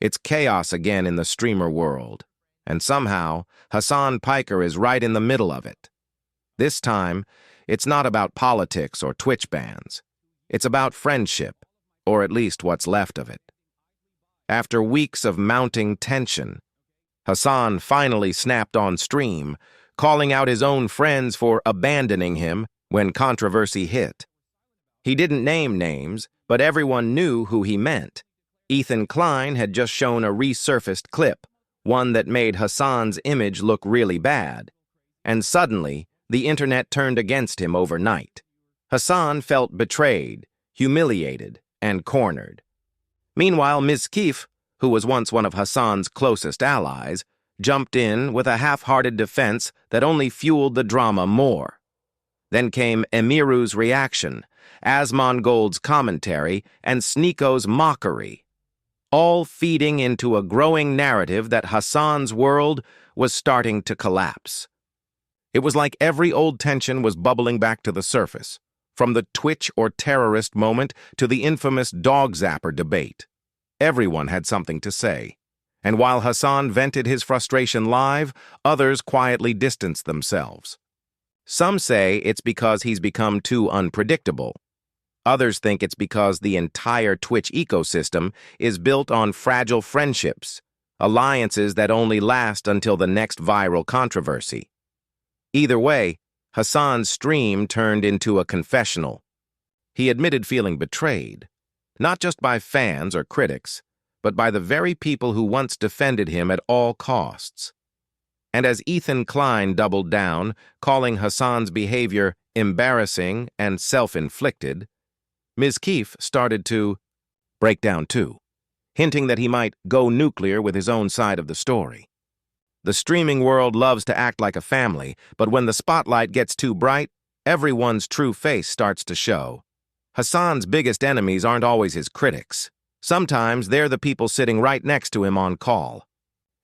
It's chaos again in the streamer world, and somehow Hasan Piker is right in the middle of it. This time, it's not about politics or Twitch bans. It's about friendship, or at least what's left of it. After weeks of mounting tension, Hasan finally snapped on stream, calling out his own friends for abandoning him when controversy hit. He didn't name names, but everyone knew who he meant. Ethan Klein had just shown a resurfaced clip, one that made Hasan's image look really bad. And suddenly, the internet turned against him overnight. Hasan felt betrayed, humiliated, and cornered. Meanwhile, Mizkif, who was once one of Hasan's closest allies, jumped in with a half-hearted defense that only fueled the drama more. Then came Emiru's reaction, Asmongold's commentary, and Sneako's mockery, all feeding into a growing narrative that Hasan's world was starting to collapse. It was like every old tension was bubbling back to the surface, from the Twitch or terrorist moment to the infamous dog zapper debate. Everyone had something to say, and while Hasan vented his frustration live, others quietly distanced themselves. Some say it's because he's become too unpredictable. Others think it's because the entire Twitch ecosystem is built on fragile friendships, alliances that only last until the next viral controversy. Either way, Hasan's stream turned into a confessional. He admitted feeling betrayed, not just by fans or critics, but by the very people who once defended him at all costs. And as Ethan Klein doubled down, calling Hasan's behavior embarrassing and self-inflicted, Mizkif started to break down too, hinting that he might go nuclear with his own side of the story. The streaming world loves to act like a family, but when the spotlight gets too bright, everyone's true face starts to show. Hasan's biggest enemies aren't always his critics. Sometimes they're the people sitting right next to him on call.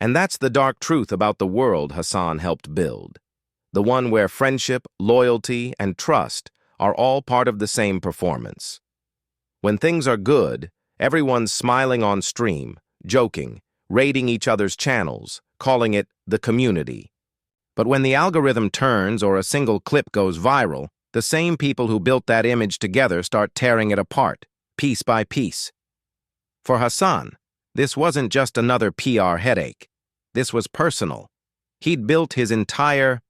And that's the dark truth about the world Hasan helped build. The one where friendship, loyalty, and trust are all part of the same performance. When things are good, everyone's smiling on stream, joking, raiding each other's channels, calling it the community. But when the algorithm turns or a single clip goes viral, the same people who built that image together start tearing it apart, piece by piece. For Hasan, this wasn't just another PR headache. This was personal. He'd built his entire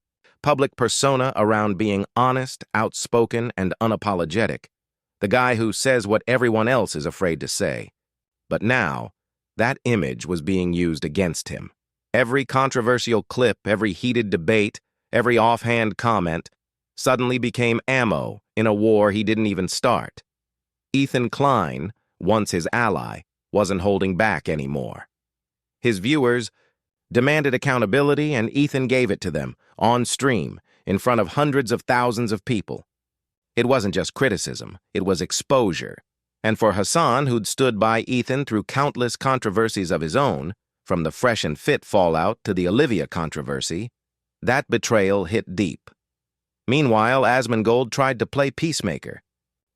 public persona around being honest, outspoken, and unapologetic, the guy who says what everyone else is afraid to say. But now, that image was being used against him. Every controversial clip, every heated debate, every offhand comment suddenly became ammo in a war he didn't even start. Ethan Klein, once his ally, wasn't holding back anymore. His viewers demanded accountability, and Ethan gave it to them, on stream, in front of hundreds of thousands of people. It wasn't just criticism, it was exposure. And for Hasan, who'd stood by Ethan through countless controversies of his own, from the Fresh and Fit fallout to the Olivia controversy, that betrayal hit deep. Meanwhile, Asmongold tried to play peacemaker.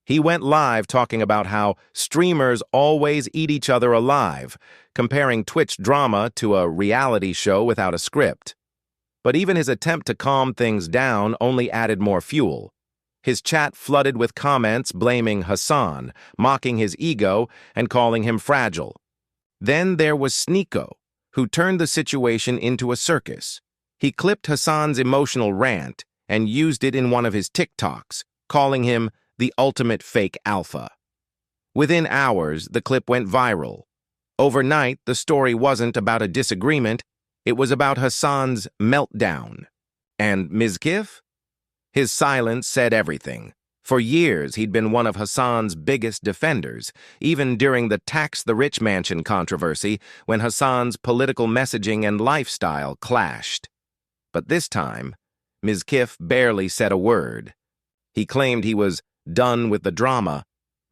He went live talking about how streamers always eat each other alive, comparing Twitch drama to a reality show without a script. But even his attempt to calm things down only added more fuel. His chat flooded with comments blaming Hasan, mocking his ego, and calling him fragile. Then there was Sneako, who turned the situation into a circus. He clipped Hasan's emotional rant and used it in one of his TikToks, calling him the ultimate fake alpha. Within hours, the clip went viral. Overnight, the story wasn't about a disagreement, it was about Hasan's meltdown. And Mizkif? His silence said everything. For years, he'd been one of Hasan's biggest defenders, even during the Tax the Rich Mansion controversy when Hasan's political messaging and lifestyle clashed. But this time, Mizkif barely said a word. He claimed he was done with the drama,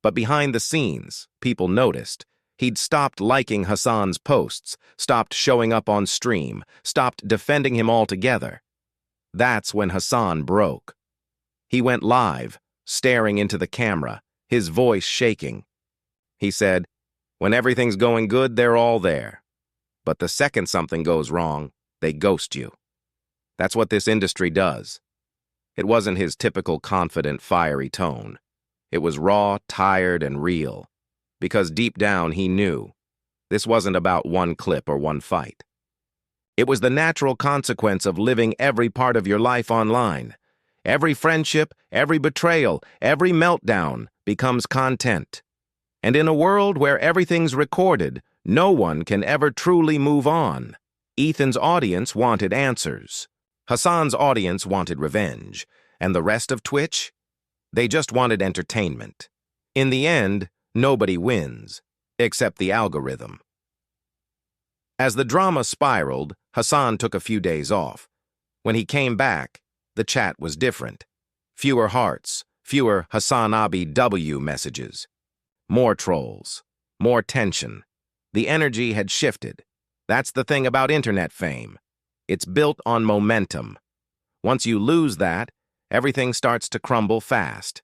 but behind the scenes, people noticed. He'd stopped liking Hasan's posts, stopped showing up on stream, stopped defending him altogether. That's when Hasan broke. He went live, staring into the camera, his voice shaking. He said, When everything's going good, they're all there. But the second something goes wrong, they ghost you. That's what this industry does. It wasn't his typical confident, fiery tone. It was raw, tired, and real. Because deep down, he knew this wasn't about one clip or one fight. It was the natural consequence of living every part of your life online. Every friendship, every betrayal, every meltdown becomes content. And in a world where everything's recorded, no one can ever truly move on. Ethan's audience wanted answers. Hasan's audience wanted revenge. And the rest of Twitch? They just wanted entertainment. In the end, nobody wins, except the algorithm. As the drama spiraled, Hasan took a few days off. When he came back, the chat was different. Fewer hearts, fewer Hasanabi W messages. More trolls, more tension. The energy had shifted. That's the thing about internet fame. It's built on momentum. Once you lose that, everything starts to crumble fast.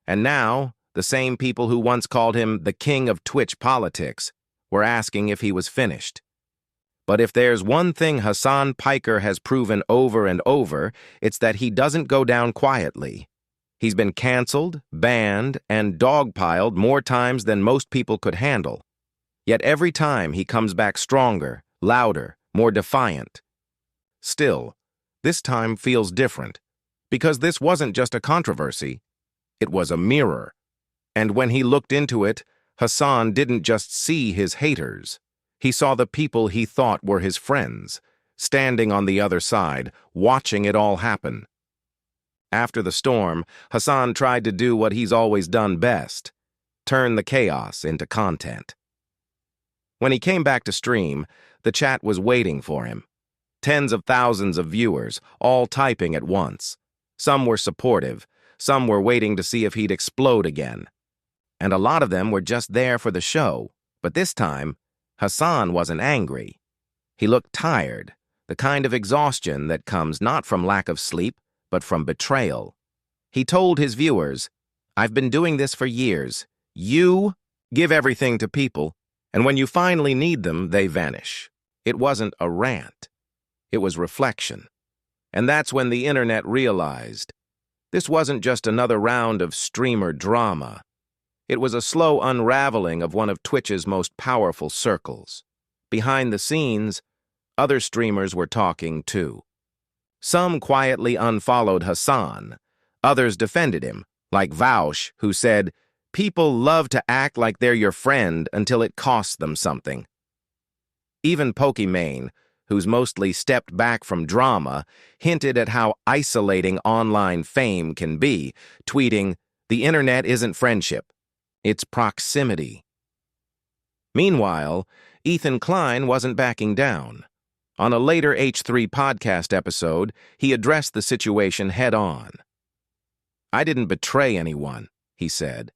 And now, the same people who once called him the king of Twitch politics were asking if he was finished. But if there's one thing Hasan Piker has proven over and over, it's that he doesn't go down quietly. He's been canceled, banned, and dogpiled more times than most people could handle. Yet every time he comes back stronger, louder, more defiant. Still, this time feels different, because this wasn't just a controversy, it was a mirror. And when he looked into it, Hasan didn't just see his haters. He saw the people he thought were his friends, standing on the other side, watching it all happen. After the storm, Hasan tried to do what he's always done best, turn the chaos into content. When he came back to stream, the chat was waiting for him. Tens of thousands of viewers, all typing at once. Some were supportive, some were waiting to see if he'd explode again. And a lot of them were just there for the show, but this time, Hasan wasn't angry. He looked tired, the kind of exhaustion that comes not from lack of sleep, but from betrayal. He told his viewers, "I've been doing this for years. You give everything to people, and when you finally need them, they vanish." It wasn't a rant. It was reflection. And that's when the internet realized this wasn't just another round of streamer drama. It was a slow unraveling of one of Twitch's most powerful circles. Behind the scenes, other streamers were talking too. Some quietly unfollowed Hasan. Others defended him, like Vaush, who said, "People love to act like they're your friend until it costs them something." Even Pokimane, who's mostly stepped back from drama, hinted at how isolating online fame can be, tweeting, "The internet isn't friendship. It's proximity." Meanwhile, Ethan Klein wasn't backing down. On a later H3 podcast episode, he addressed the situation head-on. "I didn't betray anyone," he said.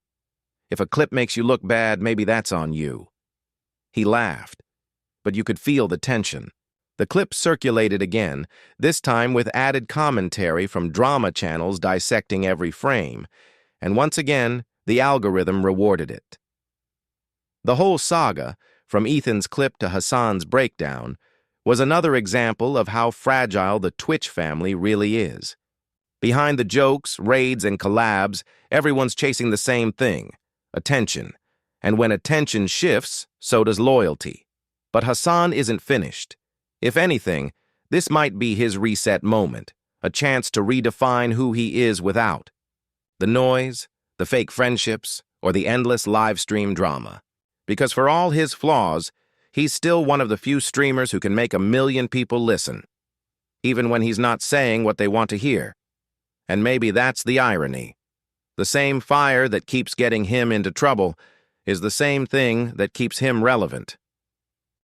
"If a clip makes you look bad, maybe that's on you." He laughed, but you could feel the tension. The clip circulated again, this time with added commentary from drama channels dissecting every frame, and once again, the algorithm rewarded it. The whole saga, from Ethan's clip to Hasan's breakdown, was another example of how fragile the Twitch family really is. Behind the jokes, raids, and collabs, everyone's chasing the same thing, attention. And when attention shifts, so does loyalty. But Hasan isn't finished. If anything, this might be his reset moment, a chance to redefine who he is without the noise, the fake friendships, or the endless live stream drama. Because for all his flaws, he's still one of the few streamers who can make 1 million people listen, even when he's not saying what they want to hear. And maybe that's the irony. The same fire that keeps getting him into trouble is the same thing that keeps him relevant.